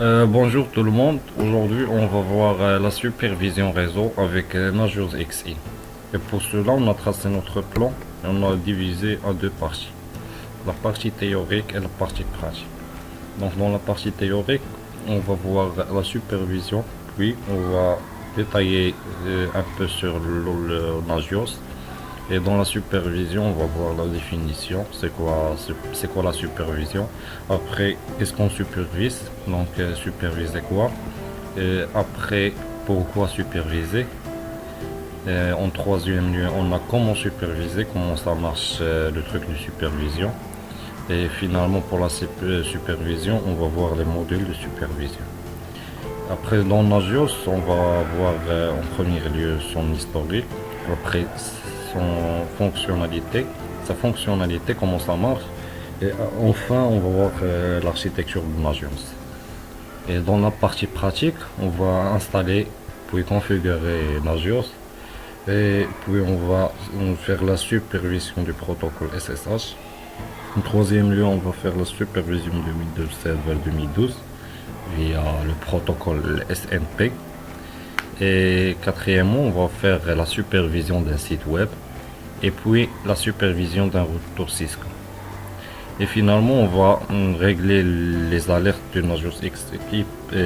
Bonjour tout le monde, aujourd'hui on va voir la supervision réseau avec Nagios XI. Et pour cela on a tracé notre plan et on a divisé en deux parties. La partie théorique et la partie pratique. Donc dans la partie théorique on va voir la supervision, puis on va détailler un peu sur le Nagios. Et dans la supervision, on va voir la définition, c'est quoi la supervision. Après, qu'est-ce qu'on supervise, donc superviser quoi. Et après, pourquoi superviser. Et en troisième lieu, on a comment superviser, comment ça marche le truc de supervision. Et finalement, pour la supervision, on va voir les modules de supervision. Après, dans Nagios, on va voir en premier lieu son historique, après sa fonctionnalité, comment ça marche, et enfin, on va voir l'architecture de Nagios. Et dans la partie pratique, on va installer puis configurer Nagios, et puis on va faire la supervision du protocole SSH. En troisième lieu, on va faire la supervision de Windows 7 vers 2012 via le protocole SNP. Et quatrièmement, on va faire la supervision d'un site web et puis la supervision d'un routeur Cisco. Et finalement, on va régler les alertes de Nagios XI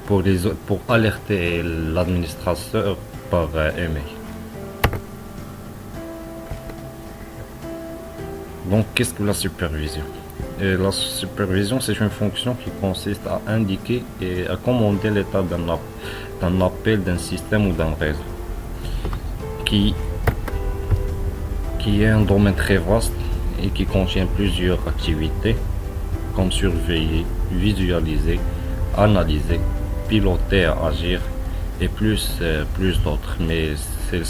pour alerter l'administrateur par email. Donc, qu'est-ce que la supervision? Et la supervision, c'est une fonction qui consiste à indiquer et à commander l'état d'un appel d'un système ou d'un réseau, qui est un domaine très vaste et qui contient plusieurs activités, comme surveiller, visualiser, analyser, piloter, agir et plus d'autres. Mais ce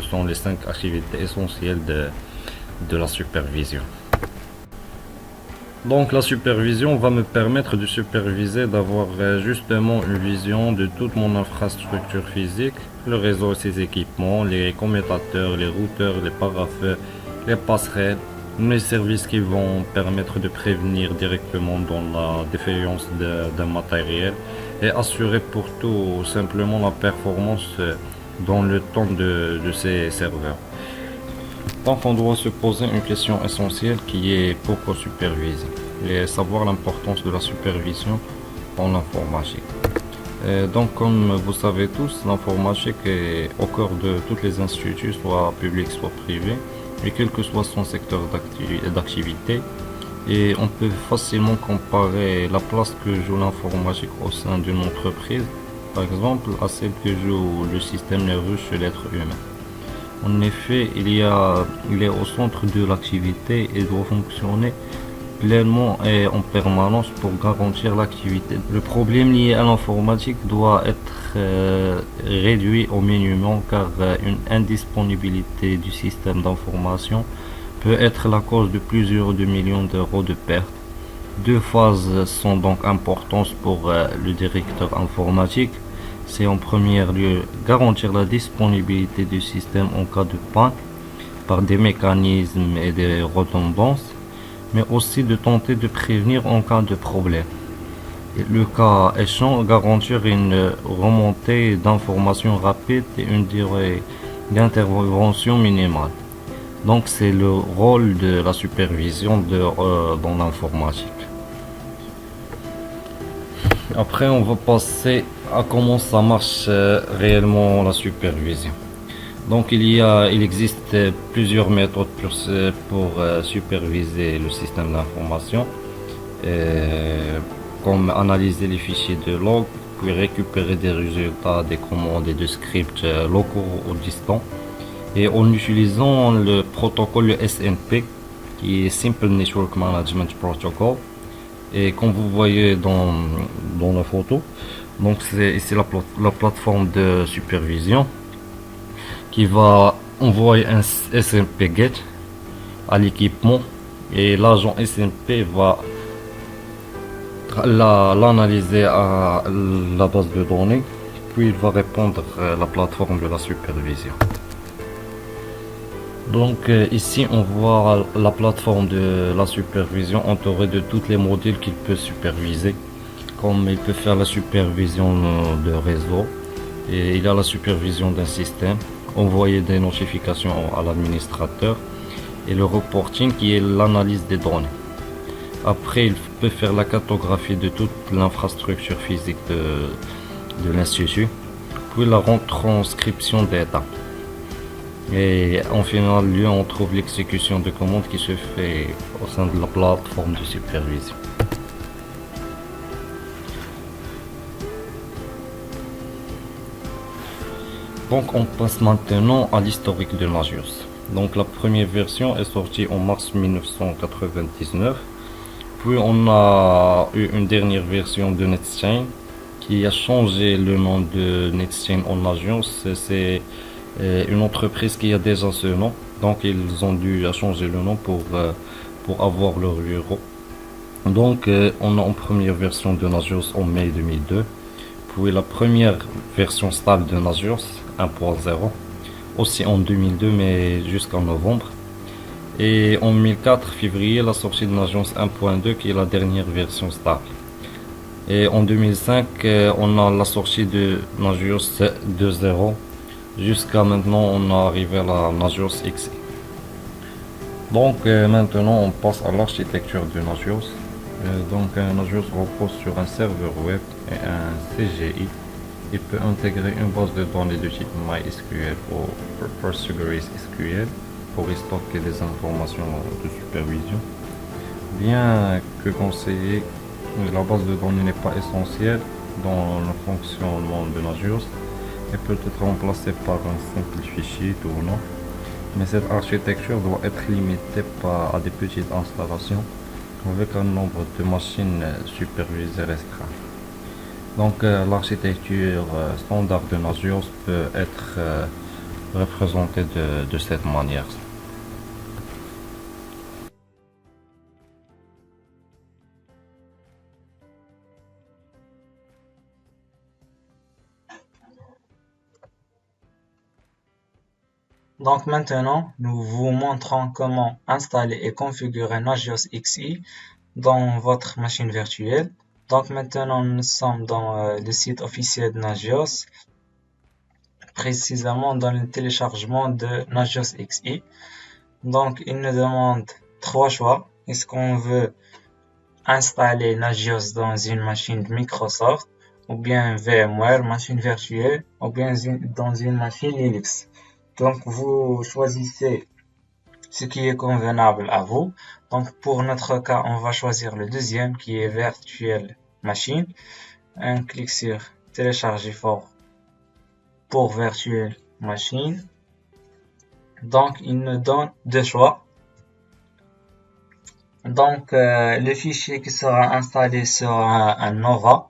sont les 5 activités essentielles de la supervision. Donc la supervision va me permettre de superviser, d'avoir justement une vision de toute mon infrastructure physique, le réseau et ses équipements, les commutateurs, les routeurs, les parafeux, les passerelles, les services qui vont permettre de prévenir directement dans la défaillance d'un matériel et assurer pour tout simplement la performance dans le temps de ces serveurs. Donc on doit se poser une question essentielle qui est pourquoi superviser et savoir l'importance de la supervision en informatique. Donc comme vous savez tous, l'informatique est au cœur de tous les instituts, soit publics soit privés, et quel que soit son secteur d'activité. Et on peut facilement comparer la place que joue l'informatique au sein d'une entreprise, par exemple, à celle que joue le système nerveux chez l'être humain. En effet, il est au centre de l'activité et doit fonctionner pleinement et en permanence pour garantir l'activité. Le problème lié à l'informatique doit être réduit au minimum car une indisponibilité du système d'information peut être la cause de plusieurs millions d'euros de pertes. Deux phases sont donc importantes pour le directeur informatique. C'est en premier lieu garantir la disponibilité du système en cas de panne par des mécanismes et des redondances, mais aussi de tenter de prévenir en cas de problème. Et le cas échéant, garantir une remontée d'informations rapide et une durée d'intervention minimale. Donc c'est le rôle de la supervision dans l'informatique. Après, on va passer à comment ça marche réellement la supervision. Donc il existe plusieurs méthodes pour superviser le système d'information, comme analyser les fichiers de log, puis récupérer des résultats des commandes et des scripts locaux ou distants, et en utilisant le protocole SNP, qui est Simple Network Management Protocol. Et comme vous voyez dans la photo, donc c'est ici la plateforme de supervision qui va envoyer un SMP GET à l'équipement et l'agent SMP va l'analyser à la base de données, puis il va répondre à la plateforme de la supervision. Donc ici on voit la plateforme de la supervision entourée de tous les modules qu'il peut superviser. comme il peut faire la supervision de réseau, et il a la supervision d'un système, envoyer des notifications à l'administrateur, et le reporting qui est l'analyse des données. Après, il peut faire la cartographie de toute l'infrastructure physique de l'institut, puis la retranscription des dates. Et en final lieu, on trouve l'exécution de commandes qui se fait au sein de la plateforme de supervision. Donc on passe maintenant à l'historique de Nagios. Donc la première version est sortie en mars 1999. Puis on a eu une dernière version de NetSchain qui a changé le nom de NetSchain en Nagios. C'est une entreprise qui a déjà ce nom. Donc ils ont dû changer le nom pour avoir leur bureau. Donc on a une première version de Nagios en mai 2002. Puis la première version stable de Nagios 1.0 aussi en 2002 mais jusqu'en novembre. Et en 2004 février la sortie de Nagios 1.2 qui est la dernière version stable. Et en 2005 on a la sortie de Nagios 2.0. Jusqu'à maintenant on est arrivé à la Nagios XE. Donc maintenant on passe à l'architecture de Nagios. Donc Nagios repose sur un serveur web et un CGI. Il peut intégrer une base de données de type MySQL ou PostgreSQL pour y stocker des informations de supervision. Bien que conseillé, la base de données n'est pas essentielle dans le fonctionnement de Nagios et peut être remplacée par un simple fichier tournant. Mais cette architecture doit être limitée à des petites installations avec un nombre de machines supervisées restreint. Donc l'architecture standard de Nagios peut être représentée de cette manière. Donc maintenant, nous vous montrons comment installer et configurer Nagios XE dans votre machine virtuelle. Donc maintenant, nous sommes dans le site officiel de Nagios, précisément dans le téléchargement de Nagios XE. Donc il nous demande trois choix. Est-ce qu'on veut installer Nagios dans une machine de Microsoft, ou bien VMware, machine virtuelle, ou bien dans une machine Linux. Donc vous choisissez ce qui est convenable à vous. Donc pour notre cas, on va choisir le deuxième qui est Virtual Machine. Un clic sur télécharger pour Virtual Machine. Donc il nous donne deux choix. Donc le fichier qui sera installé sera un Nova.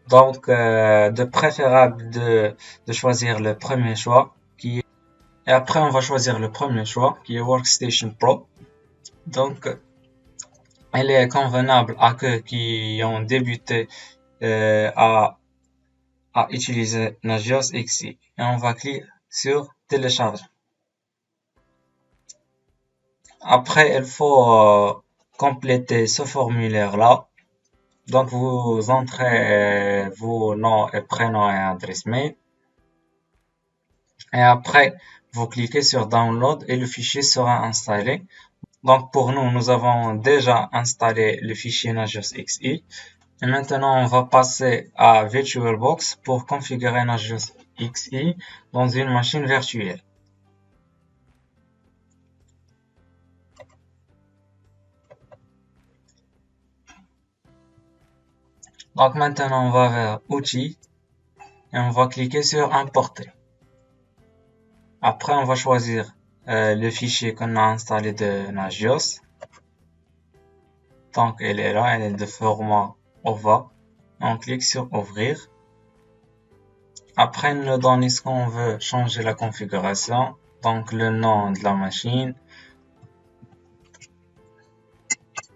Donc de préférable de choisir le premier choix et après on va choisir le premier choix qui est Workstation Pro. Donc elle est convenable à ceux qui ont débuté à utiliser Nagios XE. Et on va cliquer sur télécharger. Après il faut compléter ce formulaire là. Donc vous entrez vos noms et prénoms et adresse mail. Et après vous cliquez sur download et le fichier sera installé. Donc pour nous, nous avons déjà installé le fichier Nagios XE. Et maintenant, on va passer à VirtualBox pour configurer Nagios XE dans une machine virtuelle. Donc maintenant, on va vers Outils et on va cliquer sur Importer. Après, on va choisir le fichier qu'on a installé de Nagios. Donc, elle est là, elle est de format OVA. On clique sur Ouvrir. Après, il nous donne est-ce qu'on veut changer la configuration. Donc, le nom de la machine.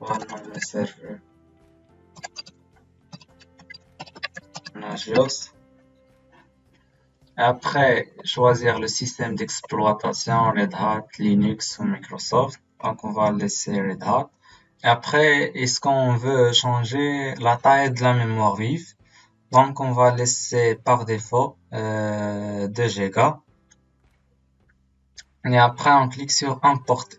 Le serveur Nagios. Après, choisir le système d'exploitation Red Hat, Linux ou Microsoft. Donc, on va laisser Red Hat. Après, est-ce qu'on veut changer la taille de la mémoire vive? Donc, on va laisser par défaut 2 Go. Et après, on clique sur Importer.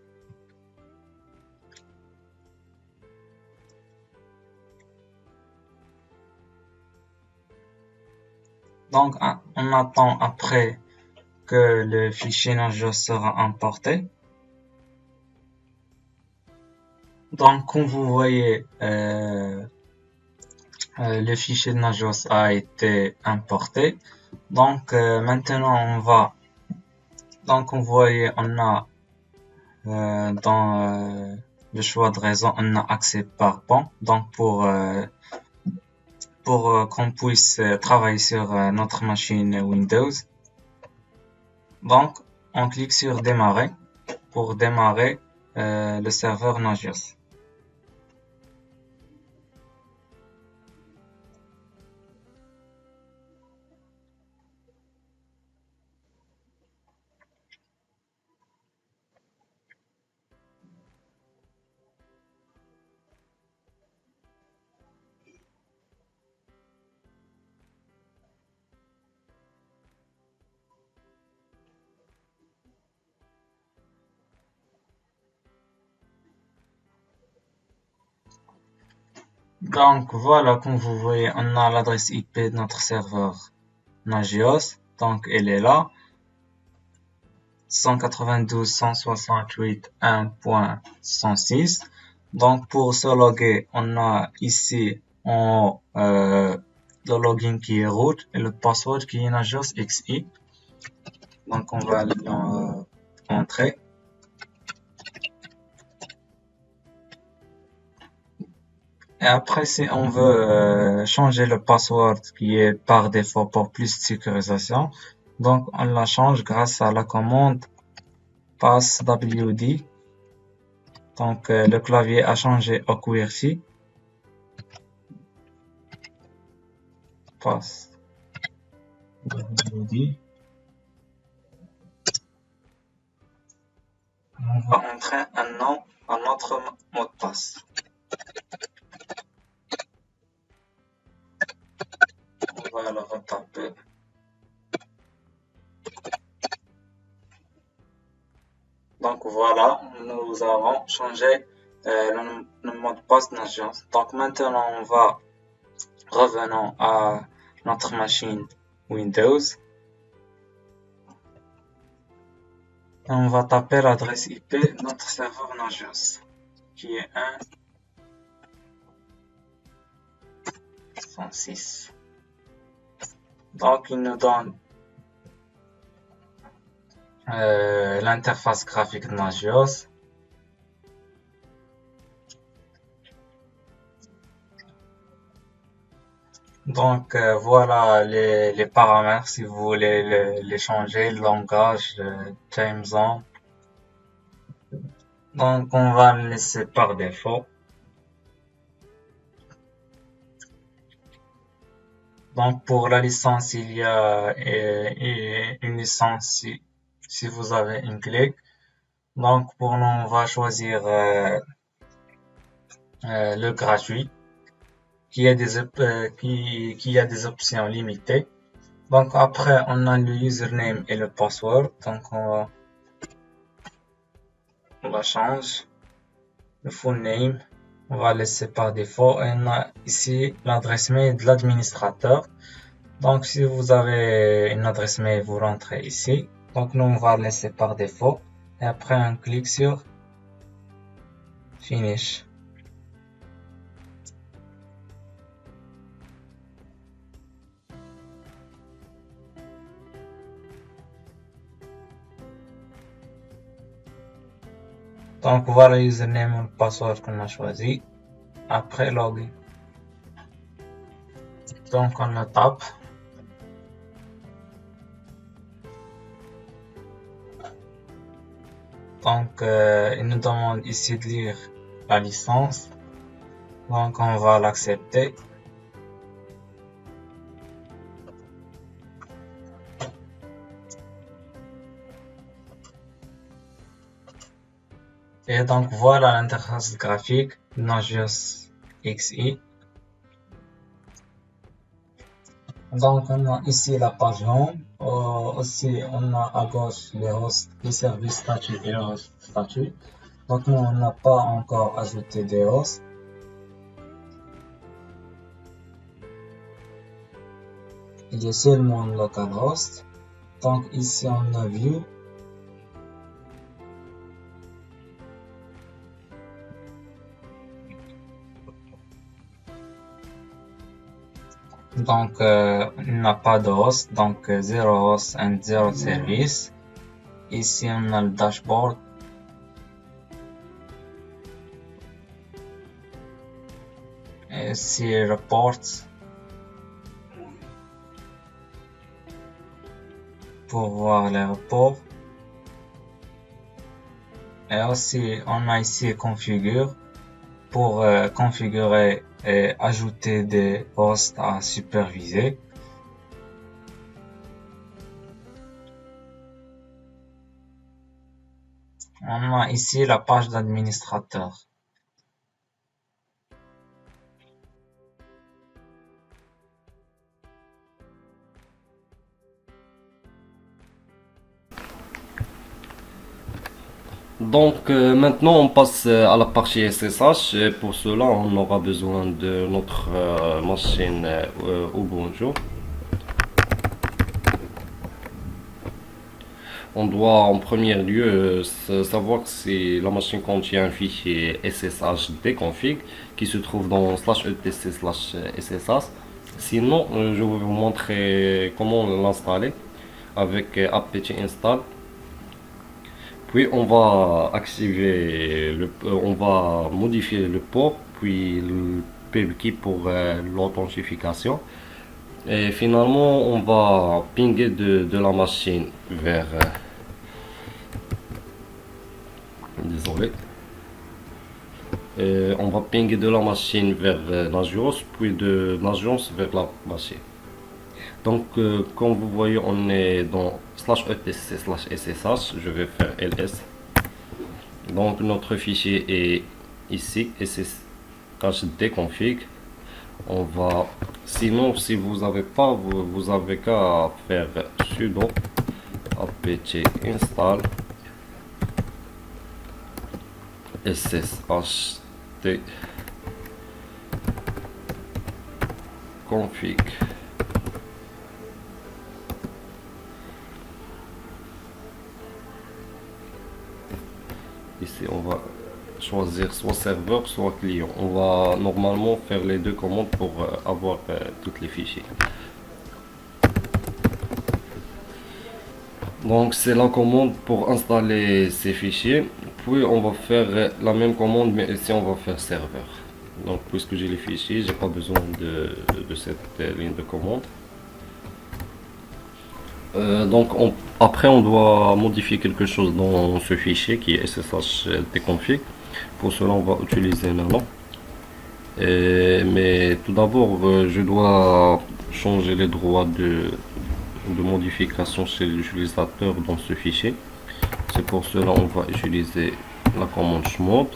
Donc, on attend après que le fichier Nagios sera importé. Donc, comme vous voyez, le fichier de Nagios a été importé. Donc, maintenant, donc, vous voyez, on a dans le choix de réseau, on a accès par pont. Donc, pour qu'on puisse travailler sur notre machine Windows. Donc, on clique sur démarrer pour démarrer le serveur Nagios. Donc voilà, comme vous voyez, on a l'adresse IP de notre serveur Nagios. Donc elle est là, 192.168.1.106. Donc pour se loguer, on a ici en haut le login qui est root et le password qui est Nagios XI. Donc on va entrer. Et après, si on veut changer le password qui est par défaut pour plus de sécurisation, donc on la change grâce à la commande passwd. Donc le clavier a changé au QWERTY. Passwd. On va entrer un nom à notre mot de passe. On va le retaper. Donc voilà, nous avons changé le mot de passe Nagios. Donc maintenant, on va revenons à notre machine Windows. On va taper l'adresse IP de notre serveur Nagios, qui est 1.106. Donc il nous donne l'interface graphique de Nagios. Donc voilà les paramètres si vous voulez les changer, le langage, time zone. Donc on va le laisser par défaut. Donc pour la licence, il y a une licence si vous avez une clé. Donc pour nous, on va choisir le gratuit qui a des options limitées. Donc après, on a le username et le password. Donc on va changer le full name. On va laisser par défaut. Et on a ici l'adresse mail de l'administrateur. Donc si vous avez une adresse mail, vous rentrez ici. Donc nous, on va laisser par défaut. Et après, on clique sur Finish. Donc voilà le username et le password qu'on a choisi. Après login. Donc on le tape. Donc il nous demande ici de lire la licence. Donc on va l'accepter. Et donc voilà l'interface graphique de Nagios XI. Donc on a ici la page home, aussi on a à gauche les hosts, les services statuts et les hosts statuts. Donc nous on n'a pas encore ajouté des hosts. Il y a seulement localhost. Donc ici on a view. Donc on n'a pas de host, donc 0 host and 0 service. Ici on a le dashboard. Et ici reports. Pour voir les reports. Et aussi on a ici configure pour configurer et ajouter des hosts à superviser. On a ici la page d'administrateur. Donc maintenant on passe à la partie SSH et pour cela on aura besoin de notre machine Ubuntu. On doit en premier lieu savoir si la machine contient un fichier SSH déconfig qui se trouve dans /etc/ssh. Sinon je vais vous montrer comment l'installer avec apt install. Puis on va on va modifier le port, puis le PubKey pour l'authentification. Et finalement, on va pinguer de la machine vers, désolé. On va pinguer de la machine vers Nagios, puis de Nagios vers la machine. Donc, comme vous voyez, on est dans /etc/ssh. Je vais faire ls. Donc, notre fichier est ici, sshd-config. On va, sinon, si vous n'avez pas, vous avez qu'à faire sudo apt install sshd config. Ici, on va choisir soit serveur, soit client. On va normalement faire les deux commandes pour avoir tous les fichiers. Donc, c'est la commande pour installer ces fichiers. Puis, on va faire la même commande, mais ici, on va faire serveur. Donc, puisque j'ai les fichiers, j'ai pas besoin de cette ligne de commande. Donc après on doit modifier quelque chose dans ce fichier qui est sshd-config. Pour cela on va utiliser nano. Mais tout d'abord je dois changer les droits de modification chez l'utilisateur dans ce fichier. C'est pour cela on va utiliser la commande chmod.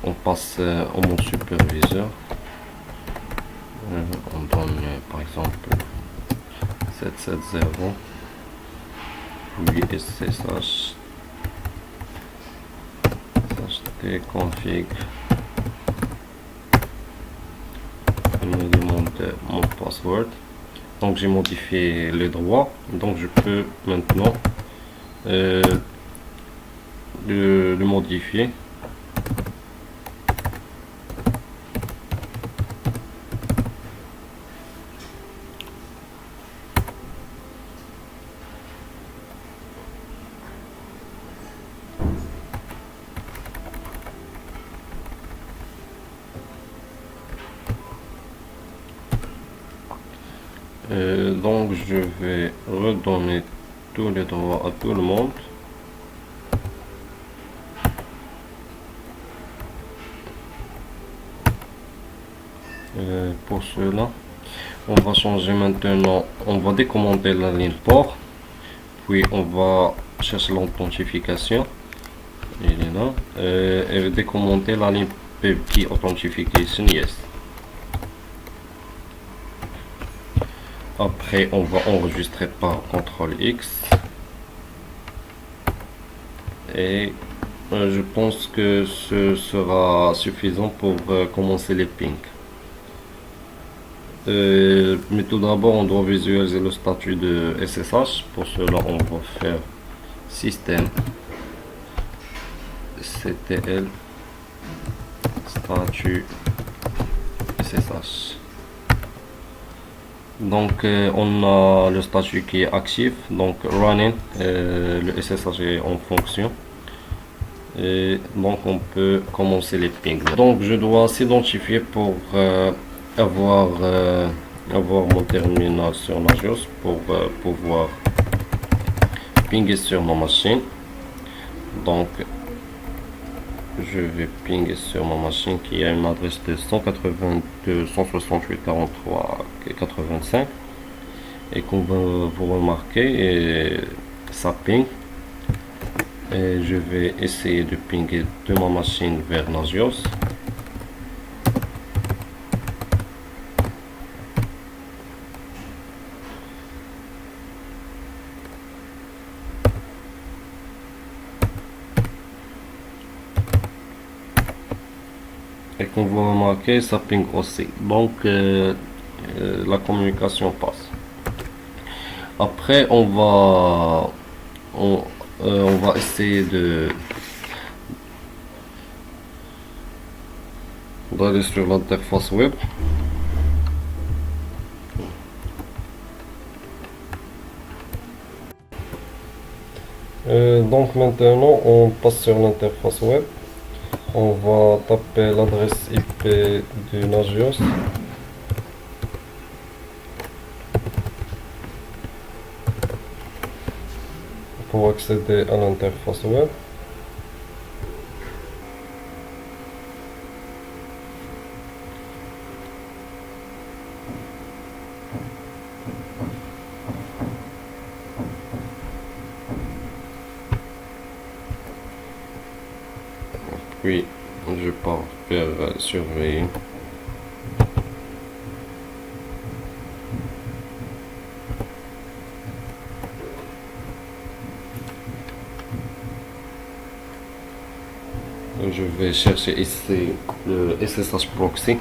On passe au mode superviseur. On donne par exemple 770 puis ssh config. Il me demande mon password. Donc j'ai modifié les droits. Donc je peux maintenant le modifier. Donc je vais redonner tous les droits à tout le monde. Pour cela, On va changer maintenant, on va décommander la ligne port, puis on va chercher l'authentification, il est là, et décommander la ligne PubKey Authentification, yes. Après, on va enregistrer par CTRL X. Et je pense que ce sera suffisant pour commencer les pings. Mais tout d'abord, on doit visualiser le statut de SSH. Pour cela, on va faire système CTL statut SSH. Donc on a le statut qui est actif, donc running, le SSH est en fonction, et donc on peut commencer les pings. Donc je dois s'identifier pour avoir mon terminal sur Nagios pour pouvoir pinguer sur ma machine. Donc je vais pinguer sur ma machine qui a une adresse de 192.168.43.85 et comme vous remarquez, ça ping, et je vais essayer de pinguer de ma machine vers Nagios. Et comme vous remarquez, ça ping aussi. Donc la communication passe. Après, on va essayer d'aller sur l'interface web. Donc maintenant, on passe sur l'interface web. On va taper l'adresse IP de Nagios. Pour accéder à l'interface web. Puis je pars vers surveiller. Je vais chercher ici le SSH proxy.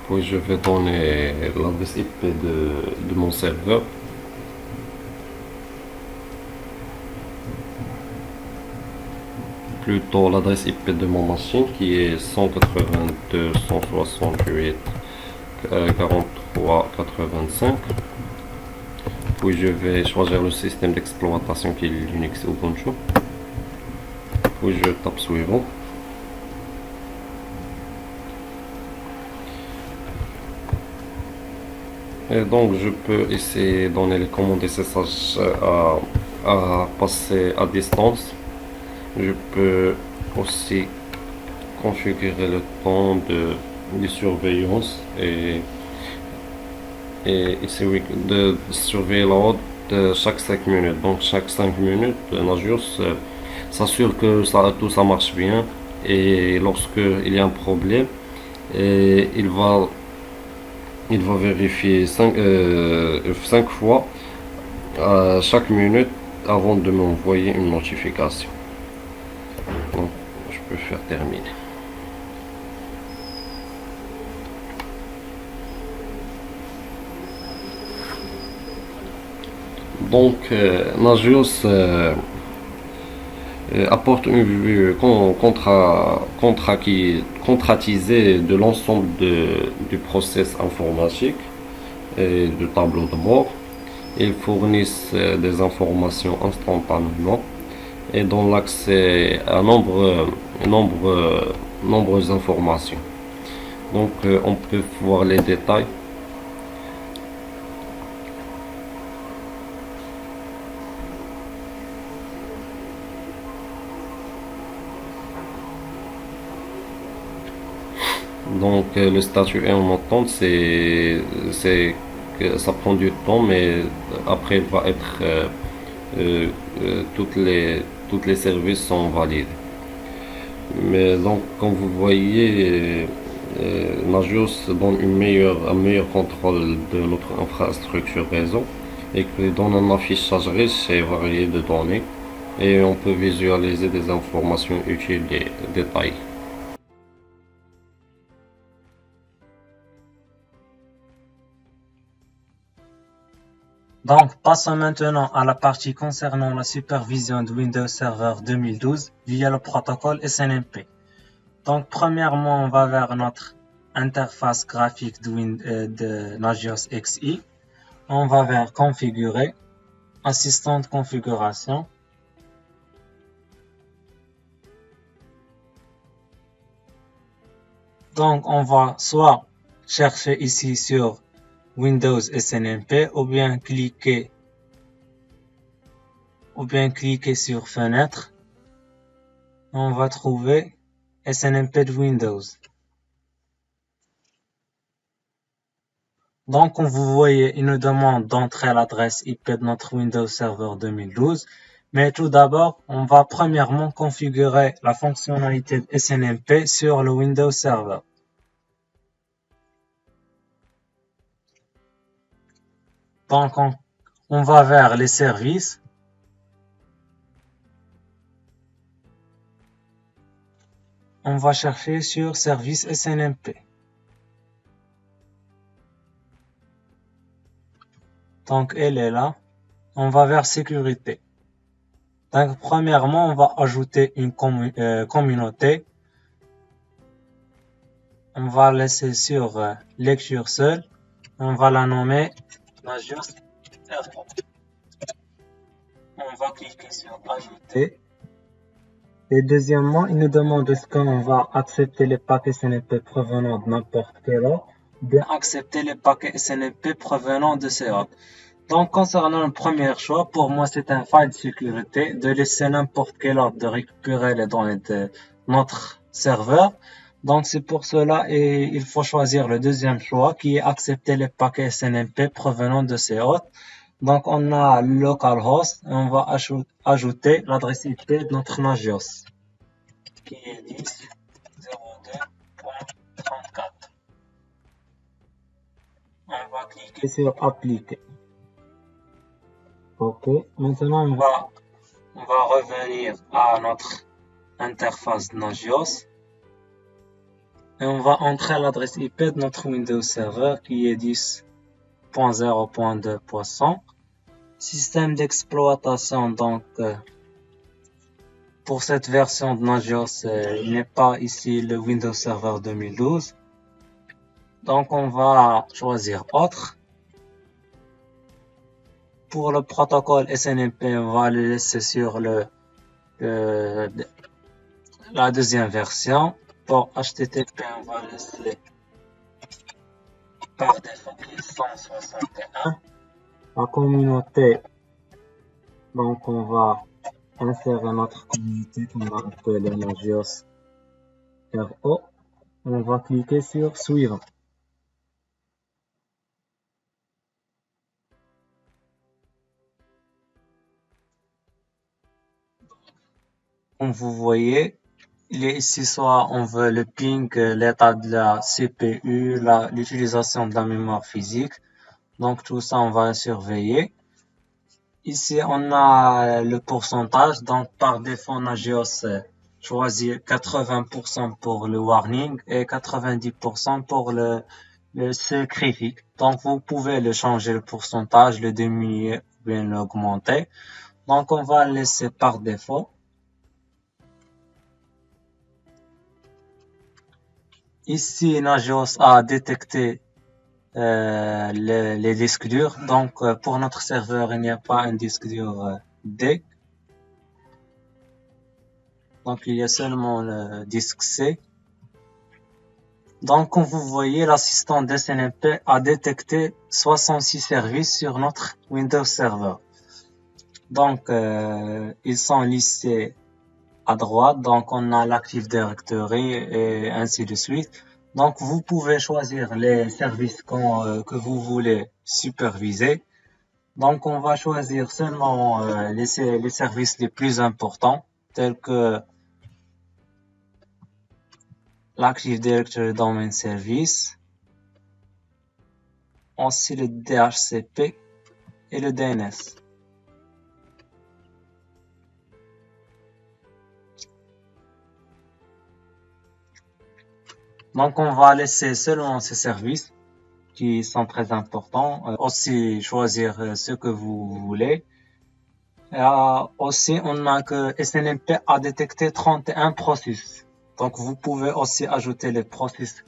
Puis je vais donner l'adresse IP de mon serveur. Plutôt l'adresse IP de mon machine qui est 192.168.43.85. Puis je vais choisir le système d'exploitation qui est Linux Ubuntu. Puis je tape suivant. Et donc je peux essayer de donner les commandes SSH à passer à distance. Je peux aussi configurer le temps de surveillance et essayer de surveiller la haute chaque 5 minutes. Donc chaque 5 minutes, Nagios s'assure que tout ça marche bien, et lorsque il y a un problème, il va vérifier 5 fois à chaque minute avant de m'envoyer une notification. Donc je peux faire terminer. Donc Nagios apporte une vue contratisée de l'ensemble du process informatique et du tableau de bord. Ils fournissent des informations instantanément et donnent l'accès à nombreuses informations. Donc on peut voir les détails. Donc le statut est en attente, c'est que ça prend du temps, mais après il va être toutes les services sont valides. Mais donc comme vous voyez, Nagios donne un meilleur contrôle de notre infrastructure réseau et que donne un affichage riche et varié de données et on peut visualiser des informations utiles et détaillées. Donc, passons maintenant à la partie concernant la supervision de Windows Server 2012 via le protocole SNMP. Donc, premièrement, on va vers notre interface graphique de Nagios XI. On va vers Configurer, Assistant de configuration. Donc, on va soit chercher ici sur Windows SNMP ou bien cliquer sur Fenêtre. On va trouver SNMP de Windows. Donc, comme vous voyez, il nous demande d'entrer l'adresse IP de notre Windows Server 2012. Mais tout d'abord, on va premièrement configurer la fonctionnalité de SNMP sur le Windows Server. Donc, on va vers les services. On va chercher sur service SNMP. Donc, elle est là. On va vers sécurité. Donc, premièrement, on va ajouter une communauté. On va laisser sur lecture seule. On va la nommer Nagios R. On va cliquer sur ajouter. Et deuxièmement, il nous demande est-ce qu'on va accepter les paquets SNMP provenant de n'importe quel hôte, ou bien accepter les paquets SNMP provenant de ces hôtes. Donc, concernant le premier choix, pour moi, c'est un faille de sécurité de laisser n'importe quel hôte de récupérer les données de notre serveur. Donc, c'est pour cela et il faut choisir le deuxième choix qui est accepter les paquets SNMP provenant de ces hôtes. Donc, on a localhost et on va ajouter l'adresse IP de notre Nagios qui est 10.02.34. On va cliquer sur appliquer. Ok, maintenant on va revenir à notre interface Nagios et on va entrer l'adresse IP de notre Windows Server qui est 10.0.2.100. Système d'exploitation, donc pour cette version de Nagios, il n'est pas ici le Windows Server 2012. Donc on va choisir autre. Pour le protocole SNMP, on va le laisser sur la deuxième version. Pour HTTP, on va laisser par défaut 161. La communauté, donc on va insérer notre communauté qu'on va appeler Nagios RO. On va cliquer sur suivant. Comme vous voyez, il est ici soit on veut le ping, l'état de la CPU, l'utilisation de la mémoire physique. Donc tout ça, on va surveiller. Ici, on a le pourcentage. Donc par défaut, Nagios choisit 80% pour le warning et 90% pour le critique. Donc vous pouvez le changer le pourcentage, le diminuer ou bien l'augmenter. Donc on va le laisser par défaut. Ici, Nagios a détecté les disques durs. Donc, pour notre serveur, il n'y a pas un disque dur D. Donc, il y a seulement le disque C. Donc, comme vous voyez, l'assistant SNMP a détecté 66 services sur notre Windows Server. Donc, ils sont listés à droite. Donc, on a l'Active Directory et ainsi de suite. Donc, vous pouvez choisir les services que vous voulez superviser. Donc, on va choisir seulement les services les plus importants, tels que l'Active Directory Domain Service, aussi le DHCP et le DNS. Donc, on va laisser seulement ces services qui sont très importants. Aussi, choisir ce que vous voulez. Aussi, on a que SNMP a détecté 31 processus. Donc, vous pouvez aussi ajouter les processus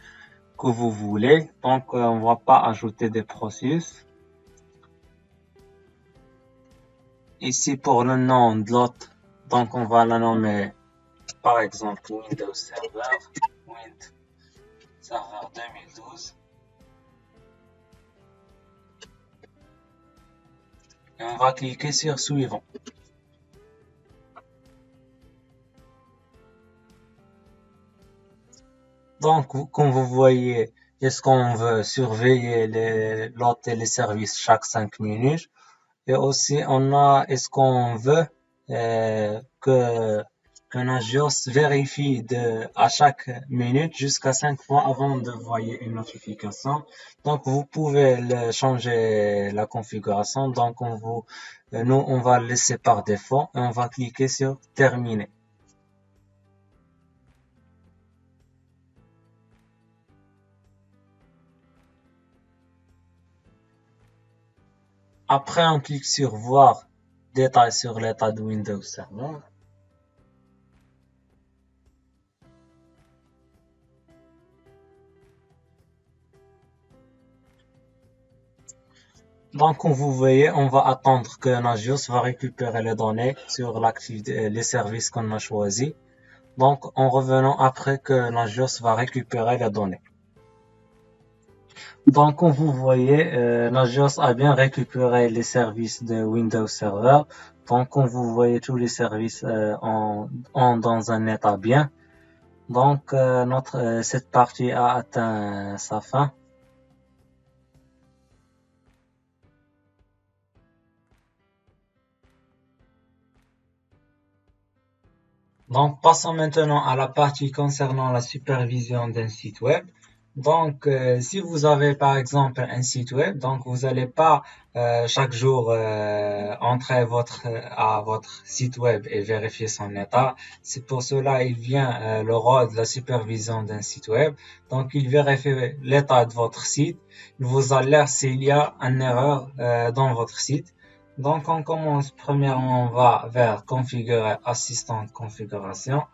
que vous voulez. Donc, on va pas ajouter des processus. Ici, pour le nom de l'autre, donc on va la nommer, par exemple, Windows Server, Windows Server 2012. Et on va cliquer sur Suivant. Donc, comme vous voyez, est-ce qu'on veut surveiller l'hôte et les services chaque 5 minutes? Et aussi, on a, est-ce qu'on veut qu'un Nagios vérifie à chaque minute jusqu'à 5 fois avant de envoyer une notification. Donc, vous pouvez changer la configuration. Donc, nous, on va le laisser par défaut et on va cliquer sur Terminer. Après, on clique sur Voir détails sur l'état de Windows Server. Donc, comme vous voyez, on va attendre que Nagios va récupérer les données sur les services qu'on a choisis. Donc, en revenant après que Nagios va récupérer les données. Donc, comme vous voyez, Nagios a bien récupéré les services de Windows Server. Donc, comme vous voyez, tous les services dans un état bien. Donc, cette partie a atteint sa fin. Donc, passons maintenant à la partie concernant la supervision d'un site web. Donc, si vous avez par exemple un site web, donc vous n'allez pas chaque jour entrer à votre site web et vérifier son état. C'est pour cela il vient le rôle de la supervision d'un site web. Donc, il vérifie l'état de votre site. Il vous alerte s'il y a une erreur dans votre site. Donc, on commence premièrement, on va vers configurer assistant de configuration.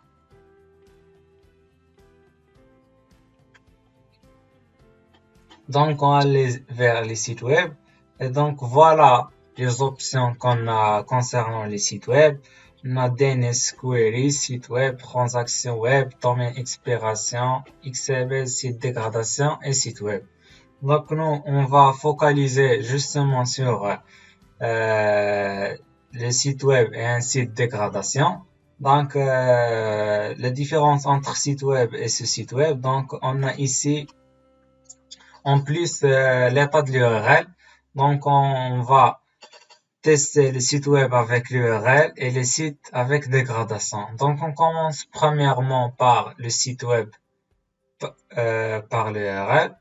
Donc, on va aller vers les sites web. Et donc, voilà les options qu'on a concernant les sites web. On a DNS Query, site web, transaction web, domaine expiration, XML, site dégradation et site web. Donc, nous, on va focaliser justement sur les sites web et un site dégradation. Donc, la différence entre site web et ce site web, donc on a ici en plus l'état de l'URL. Donc, on va tester le site web avec l'URL et les sites avec dégradation. Donc, on commence premièrement par le site web par l'URL.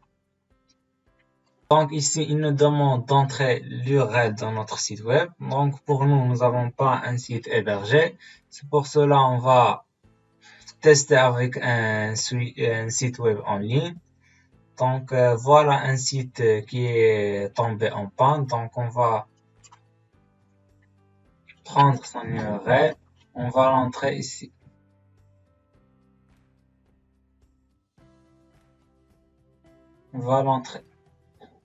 Donc ici, il nous demande d'entrer l'URL dans notre site web. Donc pour nous, nous n'avons pas un site hébergé. C'est pour cela on va tester avec un site web en ligne. Donc voilà un site qui est tombé en panne. Donc on va prendre son URL. On va l'entrer ici. On va l'entrer.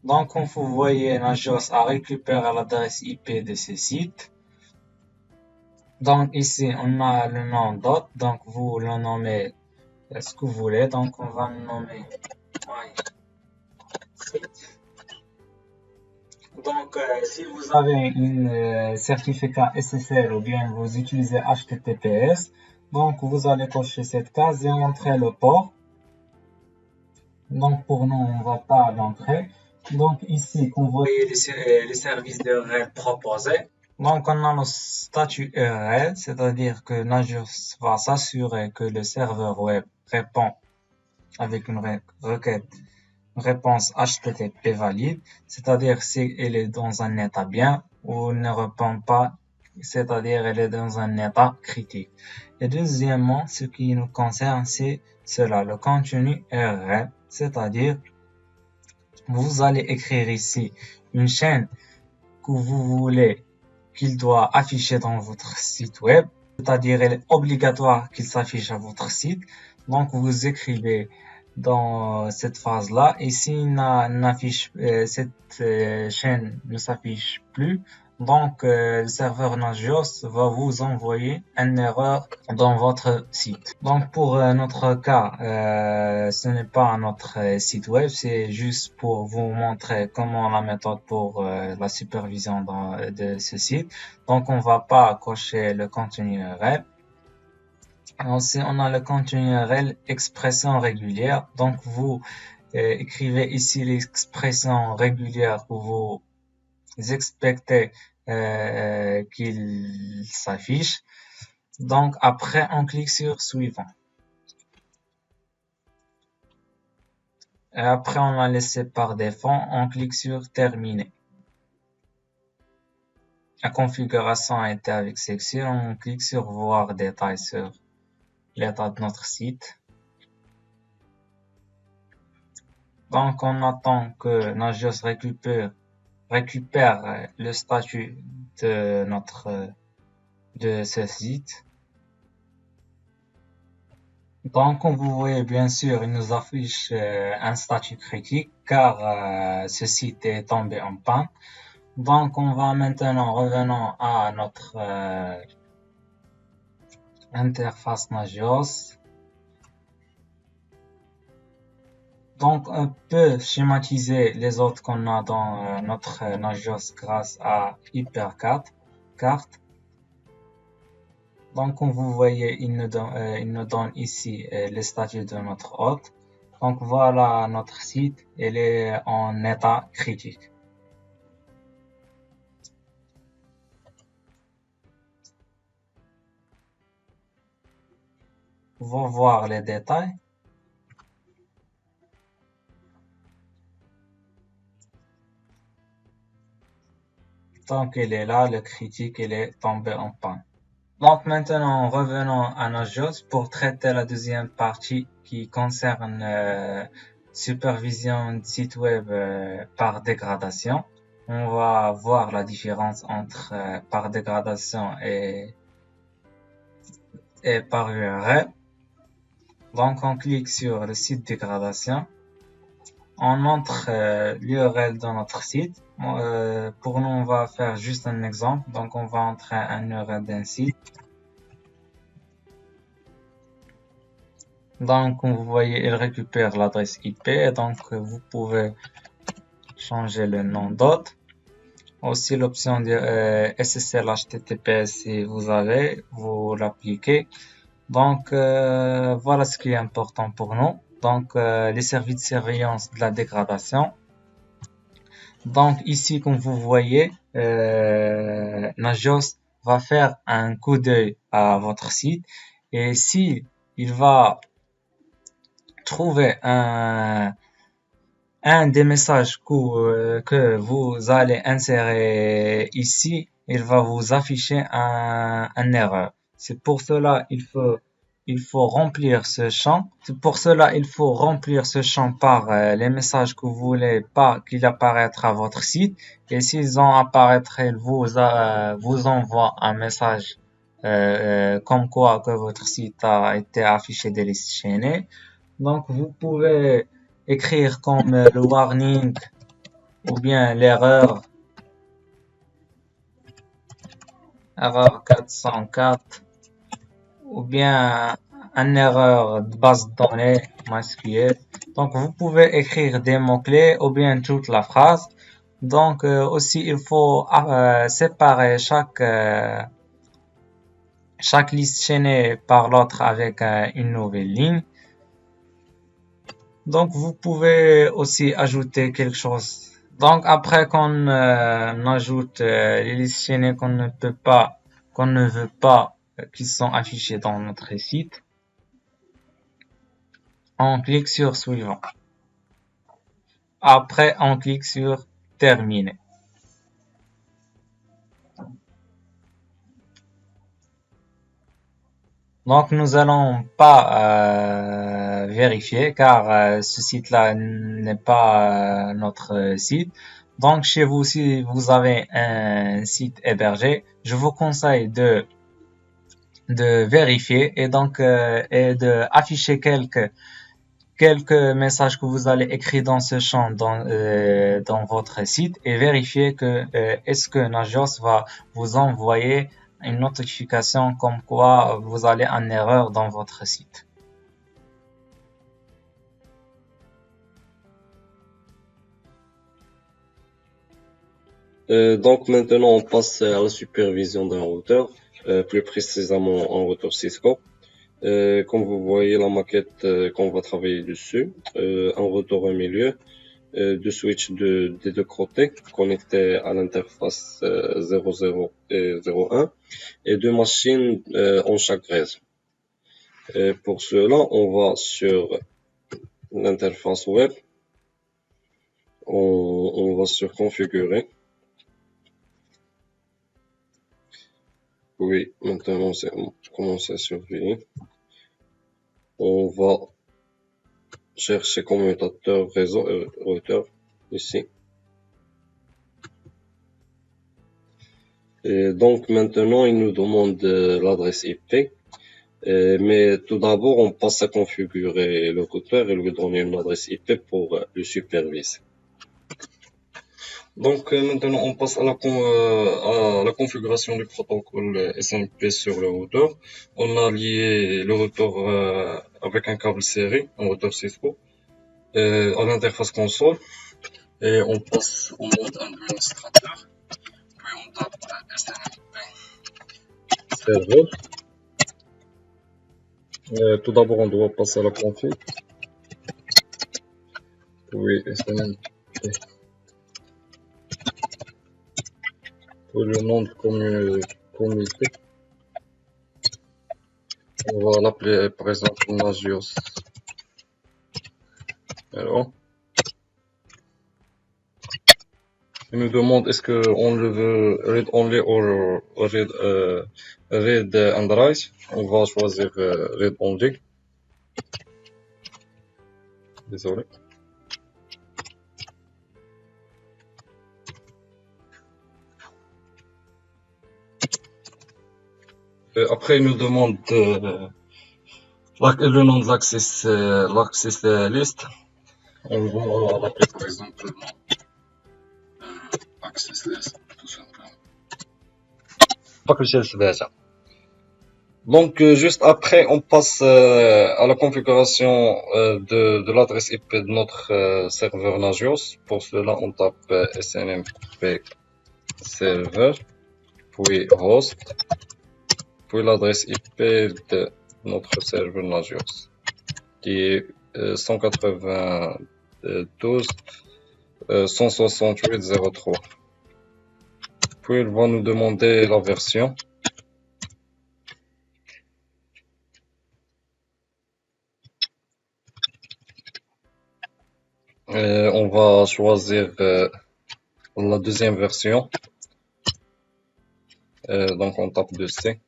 Donc, comme vous voyez, Nagios a récupéré l'adresse IP de ce site. Donc, ici, on a le nom d'hôte. Donc, vous le nommez ce que vous voulez. Donc, on va le nommer site. Donc, si vous avez un certificat SSL ou bien vous utilisez HTTPS, donc vous allez cocher cette case et entrer le port. Donc pour nous, on va pas l'entrer. Donc ici, vous voyez les services de URL proposés. Donc on a le statut URL, c'est-à-dire que Nagios va s'assurer que le serveur web répond avec une requête réponse HTTP valide, c'est-à-dire si elle est dans un état bien ou ne répond pas, c'est-à-dire elle est dans un état critique. Et deuxièmement, ce qui nous concerne, c'est cela, le contenu URL, c'est-à-dire vous allez écrire ici une chaîne que vous voulez qu'il doit afficher dans votre site web, c'est-à-dire elle est obligatoire qu'il s'affiche à votre site. Donc vous écrivez dans cette phase-là, et si cette chaîne ne s'affiche plus, donc le serveur Nagios va vous envoyer une erreur dans votre site. Donc pour notre cas, ce n'est pas notre site web, c'est juste pour vous montrer comment la méthode pour la supervision de ce site. Donc on va pas cocher le contenu URL. Ensuite, on a le contenu URL expression régulière. Donc, vous écrivez ici l'expression régulière que vous expectez qu'il s'affiche. Donc, après, on clique sur suivant. Et après, on l'a laissé par défaut. On clique sur terminer. La configuration a été avec section. On clique sur voir détails sur l'état de notre site. Donc, on attend que Nagios récupère le statut de ce site. Donc, comme vous voyez, bien sûr, il nous affiche un statut critique car ce site est tombé en panne. Donc, on va maintenant revenons à notre interface Nagios. Donc, on peut schématiser les autres qu'on a dans notre Nagios grâce à Hypercarte. Donc, comme vous voyez, il nous donne ici le statut de notre hôte. Donc, voilà notre site, il est en état critique. On va voir les détails. Donc, il est là, le critique, il est tombé en panne. Donc, maintenant, revenons à Nagios pour traiter la deuxième partie qui concerne supervision de site web par dégradation. On va voir la différence entre par dégradation et par URL. Donc, on clique sur le site dégradation. On entre l'URL dans notre site. Pour nous, on va faire juste un exemple. Donc, on va entrer un URL d'un site. Donc, comme vous voyez, il récupère l'adresse IP. Donc, vous pouvez changer le nom d'hôte. Aussi, l'option de SSL HTTPS, si vous l'appliquez. Donc, voilà ce qui est important pour nous. Donc, les services de surveillance de la dégradation. Donc, ici, comme vous voyez, Nagios va faire un coup d'œil à votre site. Et si il va trouver un des messages que vous allez insérer ici, il va vous afficher un erreur. C'est pour cela il faut remplir ce champ. C'est pour cela il faut remplir ce champ par les messages que vous voulez pas qu'il apparaître à votre site. Et s'ils ont apparaître, il vous envoie un message comme quoi que votre site a été affiché des listes chaînées. Donc vous pouvez écrire comme le warning ou bien l'erreur 404 ou bien une erreur de base de données MySQL. Donc vous pouvez écrire des mots-clés ou bien toute la phrase. Donc aussi il faut séparer chaque liste chaînée par l'autre avec une nouvelle ligne. Donc, vous pouvez aussi ajouter quelque chose. Donc, après qu'on ajoute les listes chaînées qu'on ne peut pas, qu'on ne veut pas qui sont affichés dans notre site, on clique sur suivant. Après, on clique sur terminer. Donc, nous allons pas vérifier car ce site-là n'est pas notre site. Donc, chez vous, si vous avez un site hébergé, je vous conseille de vérifier et donc et de afficher quelques messages que vous allez écrire dans ce champ dans votre site et vérifier que est-ce que Nagios va vous envoyer une notification comme quoi vous allez en erreur dans votre site. Donc maintenant, on passe à la supervision d'un routeur, plus précisément un routeur Cisco. Comme vous voyez la maquette qu'on va travailler dessus, un routeur au milieu, deux switches des deux côtés connectés à l'interface 00 et 01 et deux machines en chaque réseau. Pour cela, on va sur l'interface web, on va sur configurer. Oui, maintenant c'est commencer à surveiller. On va chercher commutateur réseau routeur ici. Et donc maintenant il nous demande l'adresse IP. Mais tout d'abord on passe à configurer le routeur et lui donner une adresse IP pour le superviser. Donc maintenant on passe à la configuration du protocole SMP sur le routeur. On a lié le routeur avec un câble série, un routeur Cisco, à l'interface console. Et on passe au mode administrateur. Puis on tape SNMP serveur. Tout d'abord on doit passer à la config. Puis SNMP. Pour le nom de comité, on va l'appeler par exemple Nagios. Alors, il nous demande est-ce qu'on le veut read only ou read and write. On va choisir read only. Désolé. Après, il nous demande le nom de l'access list. On va l'appeler par exemple access list, tout simplement. Donc, juste après, on passe à la configuration de l'adresse IP de notre serveur Nagios. Pour cela, on tape SNMP serveur, puis host, puis l'adresse IP de notre serveur Nagios, qui est 192.168.03. Puis il va nous demander la version. On va choisir la deuxième version. Donc on tape 2C.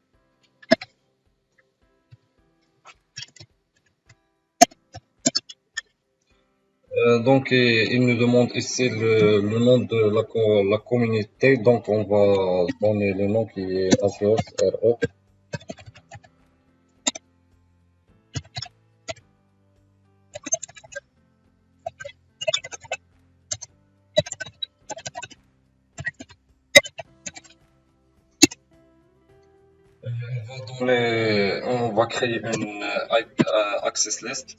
Donc il nous demande ici le nom de la communauté. Donc on va donner le nom qui est Nagios RO. On va créer une access list.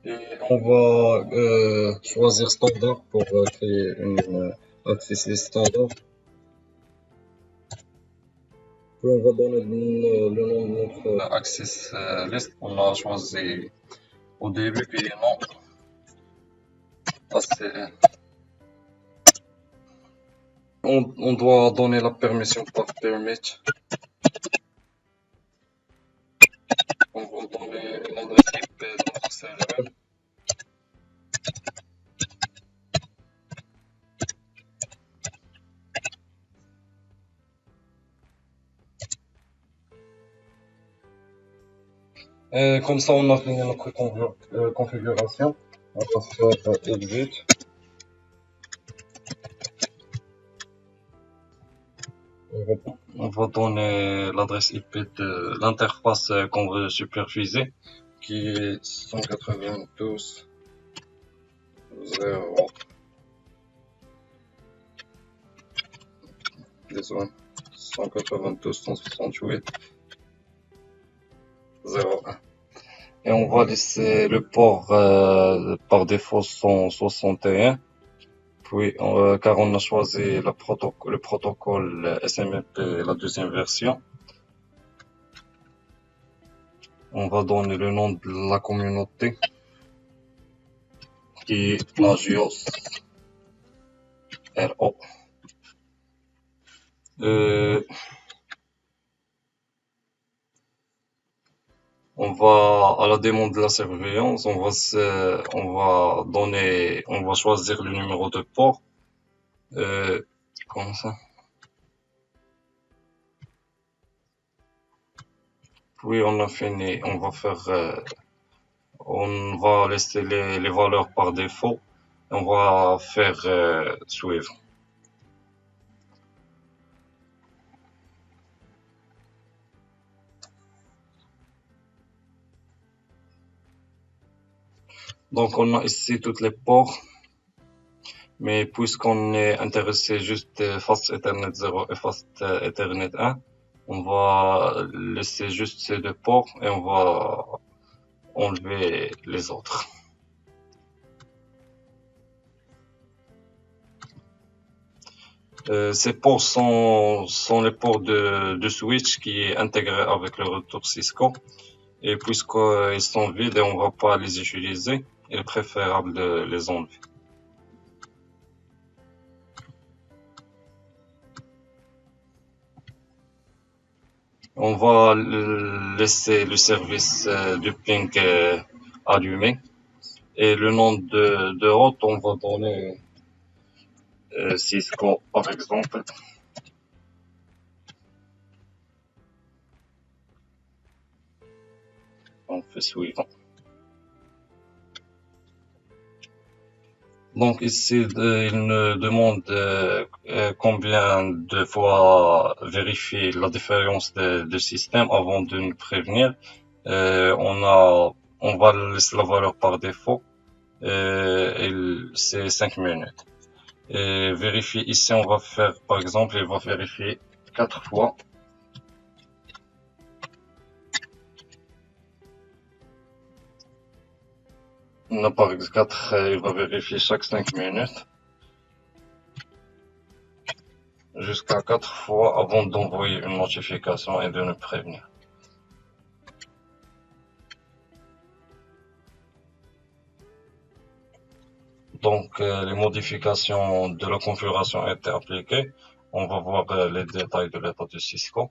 Et on va choisir standard pour créer une access list standard. Puis on va donner le nom de notre access list. On a choisi au début, puis non, assez. On doit donner la permission par permit. On va donner l'adresse IP de notre serveur. Et comme ça, on a fini notre configuration. On va faire exit. On va donner l'adresse IP de l'interface qu'on veut superviser, qui est 192.0. Désolé. 192.168.0.1. Et on va laisser le port par défaut 161. Puis, car on a choisi le protocole SMTP, la deuxième version. On va donner le nom de la communauté, qui est Nagios RO. On va, à la demande de la surveillance, on va choisir le numéro de port. Comme ça. Puis on a fini, on va laisser les valeurs par défaut. On va faire suivre. Donc on a ici toutes les ports, mais puisqu'on est intéressé juste Fast Ethernet 0 et Fast Ethernet 1, on va laisser juste ces deux ports et on va enlever les autres. Ces ports sont les ports de switch qui est intégré avec le routeur Cisco. Et puisqu'ils sont vides et on ne va pas les utiliser, il est préférable de les enlever. On va laisser le service du ping allumé. Et le nom de route, on va donner Cisco par exemple. On fait suivant. Donc ici, il nous demande combien de fois vérifier la différence de système avant de nous prévenir. On va laisser la valeur par défaut. C'est 5 minutes. Et vérifier ici, on va faire, par exemple, il va vérifier 4 fois. Non, par exemple, 4, il va vérifier chaque 5 minutes. Jusqu'à 4 fois avant d'envoyer une notification et de nous prévenir. Donc, les modifications de la configuration ont été appliquées. On va voir les détails de l'état de Cisco.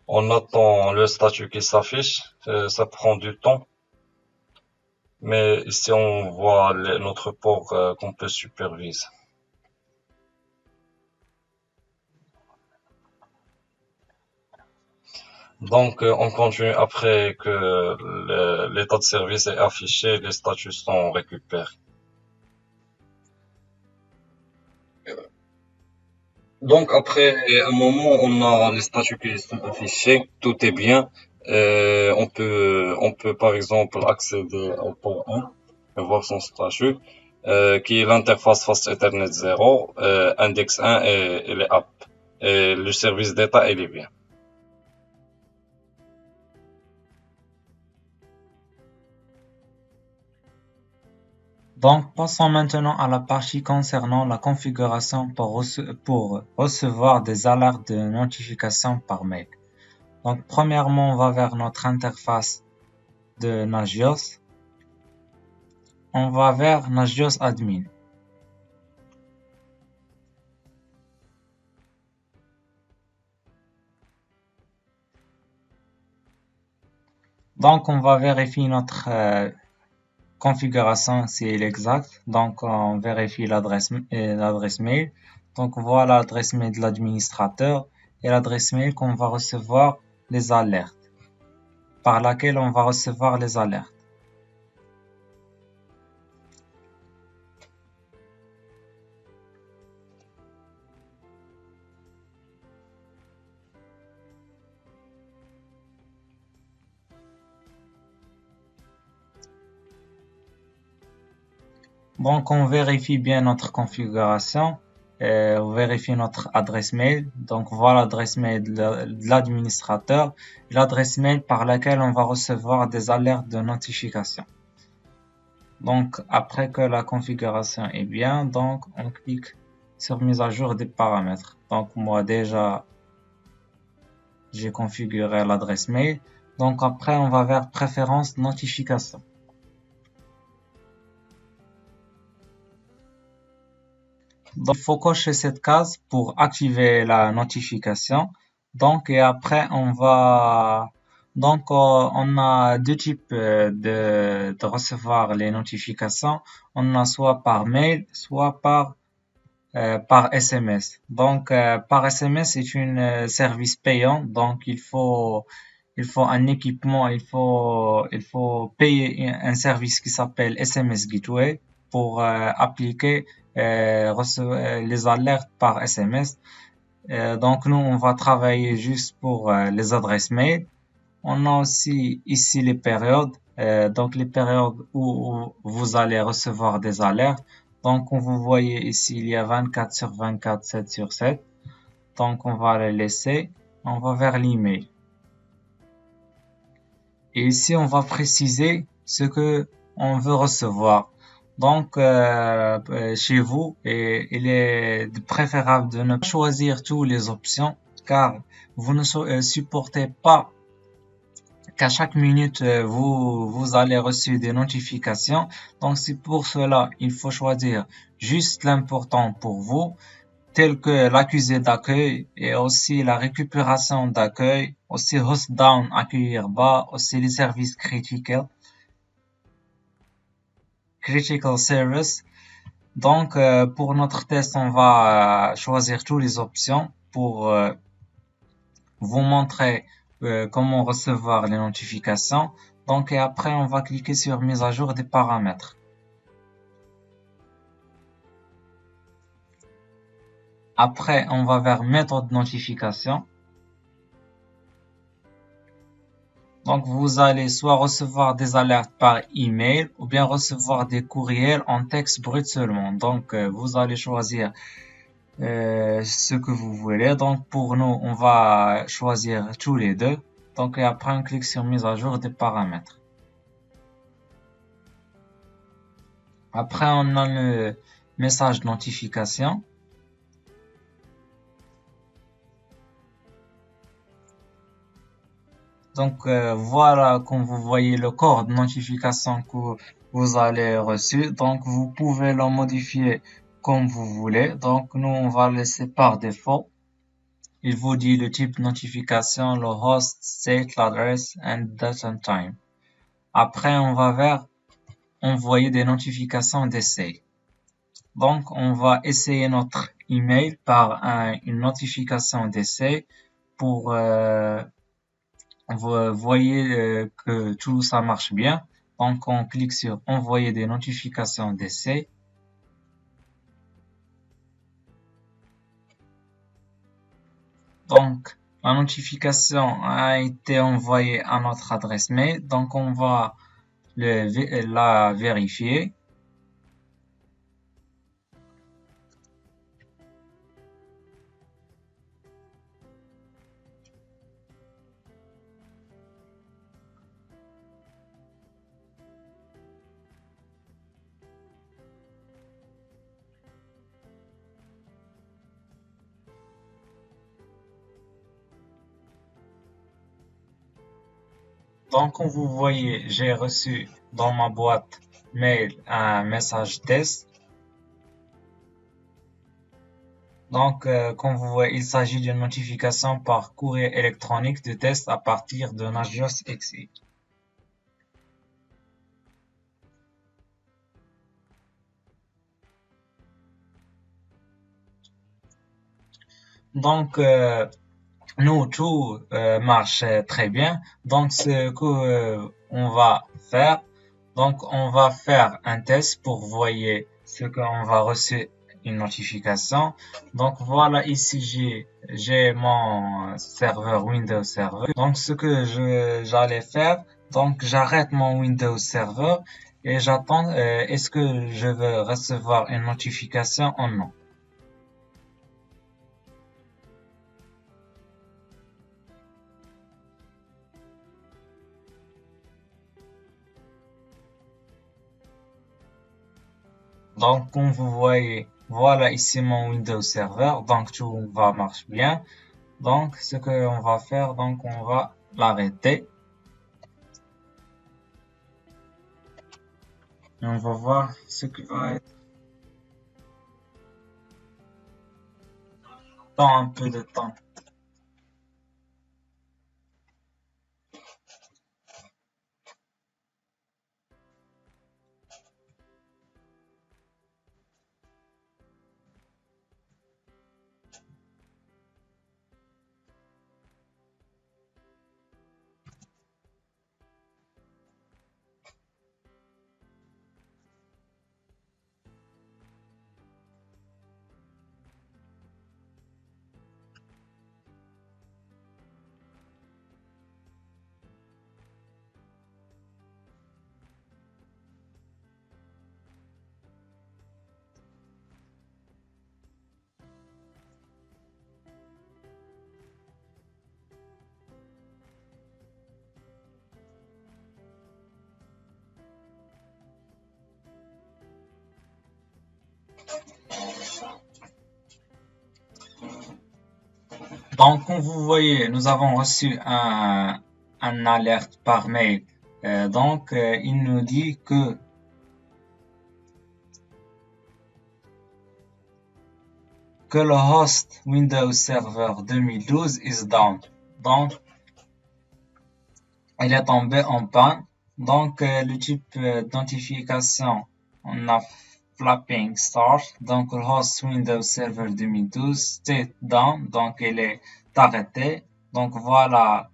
On attend le statut qui s'affiche. Ça prend du temps. Mais ici, on voit notre port qu'on peut superviser. Donc, on continue après que l'état de service est affiché, les statuts sont récupérés. Donc, après un moment, on a les statuts qui sont affichés, tout est bien. On peut par exemple accéder au port 1 et voir son statut, qui est l'interface Fast Ethernet 0, Index 1 et les apps. Et le service d'état, il est bien. Donc, passons maintenant à la partie concernant la configuration pour recevoir des alertes de notification par mail. Donc, premièrement, on va vers notre interface de Nagios. On va vers Nagios Admin. Donc, on va vérifier notre configuration si elle est exacte. Donc, on vérifie l'adresse mail. Donc, voilà l'adresse mail de l'administrateur et l'adresse mail qu'on va recevoir les alertes, par laquelle on va recevoir les alertes. Donc, on vérifie bien notre configuration, on vérifie notre adresse mail. Donc, voilà l'adresse mail de l'administrateur, l'adresse mail par laquelle on va recevoir des alertes de notification. Donc, après que la configuration est bien, donc on clique sur mise à jour des paramètres. Donc, moi déjà, j'ai configuré l'adresse mail. Donc, après, on va vers préférences notification. Donc, il faut cocher cette case pour activer la notification. Donc, et après, on a deux types de recevoir les notifications. On a soit par mail, soit par SMS. Donc, par SMS, c'est un service payant. Donc, il faut un équipement, il faut payer un service qui s'appelle SMS Gateway pour appliquer les alertes par SMS. Donc, nous, on va travailler juste pour les adresses mail. On a aussi ici les périodes. Donc, les périodes où vous allez recevoir des alertes. Donc, vous voyez ici, il y a 24 sur 24, 7 sur 7. Donc, on va les laisser. On va vers l'email. Et ici, on va préciser ce que on veut recevoir. Donc, chez vous, il est préférable de ne pas choisir toutes les options car vous ne supportez pas qu'à chaque minute, vous allez recevoir des notifications. Donc, c'est pour cela, il faut choisir juste l'important pour vous, tel que l'accusé d'accueil et aussi la récupération d'accueil, aussi host down, accueillir bas, aussi les services critical service. Donc, pour notre test, on va choisir toutes les options pour vous montrer comment recevoir les notifications. Donc, et après, on va cliquer sur mise à jour des paramètres. Après, on va vers méthode notification. Donc, vous allez soit recevoir des alertes par email ou bien recevoir des courriels en texte brut seulement. Donc, vous allez choisir ce que vous voulez. Donc, pour nous, on va choisir tous les deux. Donc, et après, on clique sur mise à jour des paramètres. Après, on a le message de notification. Donc, voilà, comme vous voyez, le corps de notification que vous allez reçu. Donc, vous pouvez le modifier comme vous voulez. Donc, nous, on va laisser par défaut. Il vous dit le type de notification, le host, state, l'adresse, and date and time. Après, on va vers envoyer des notifications d'essai. Donc, on va essayer notre email par une notification d'essai pour vous voyez que tout ça marche bien. Donc, on clique sur envoyer des notifications d'essai. Donc, la notification a été envoyée à notre adresse mail. Donc, on va la vérifier. Donc, comme vous voyez, j'ai reçu dans ma boîte mail un message test. Donc, comme vous voyez, il s'agit d'une notification par courrier électronique de test à partir de Nagios XI. Donc, nous, tout marche très bien. Donc, ce que on va faire, donc on va faire un test pour voir ce qu'on va recevoir une notification. Donc voilà, ici j'ai mon serveur Windows Server. Donc ce que j'allais faire, donc j'arrête mon Windows Server et j'attends est-ce que je veux recevoir une notification ou non. Donc, comme vous voyez, voilà ici mon Windows Server. Donc, tout va marcher bien. Donc, ce qu'on va faire, donc, on va l'arrêter. Et on va voir ce qui va être dans un peu de temps. Donc, comme vous voyez, nous avons reçu un alerte par mail. Donc, il nous dit que le host Windows Server 2012 is down. Donc, il est tombé en panne. Donc, le type de notification, on a flapping start. Donc, le host Windows Server 2012 state down. Donc, il est arrêté. Donc, voilà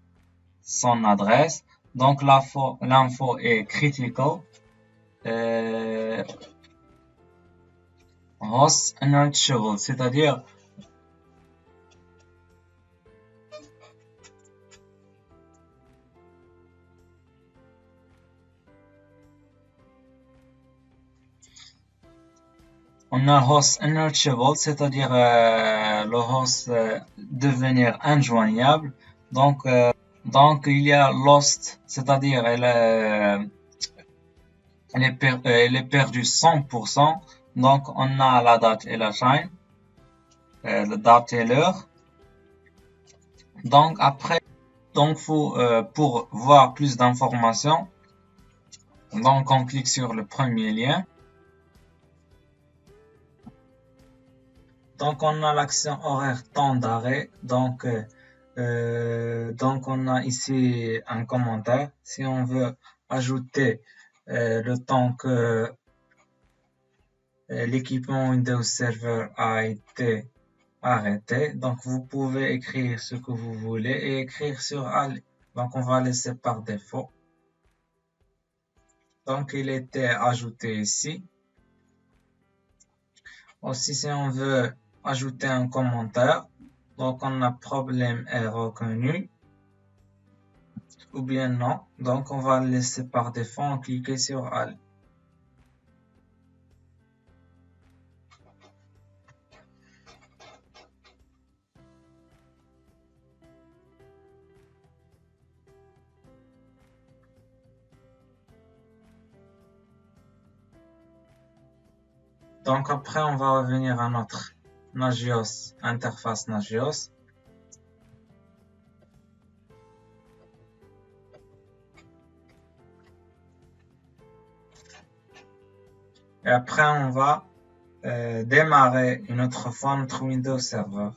son adresse. Donc, l'info est critical. Host unreachable, c'est-à-dire on a host unreachable, c'est-à-dire le host devenir injoignable. Donc il y a lost, c'est-à-dire elle est perdue 100%. Donc on a la date et la time, la date et l'heure. Donc après, donc pour voir plus d'informations, donc on clique sur le premier lien. Donc on a l'action horaire temps d'arrêt. Donc on a ici un commentaire. Si on veut ajouter le temps que l'équipement Windows Server a été arrêté, donc vous pouvez écrire ce que vous voulez et écrire sur Ali. Donc on va laisser par défaut. Donc il était ajouté ici. Aussi si on veut ajouter un commentaire, donc on a problème est reconnu ou bien non, donc on va le laisser par défaut en cliquant sur Ali. Donc après on va revenir à notre Nagios, interface Nagios. Et après, on va démarrer une autre fois notre Windows Server.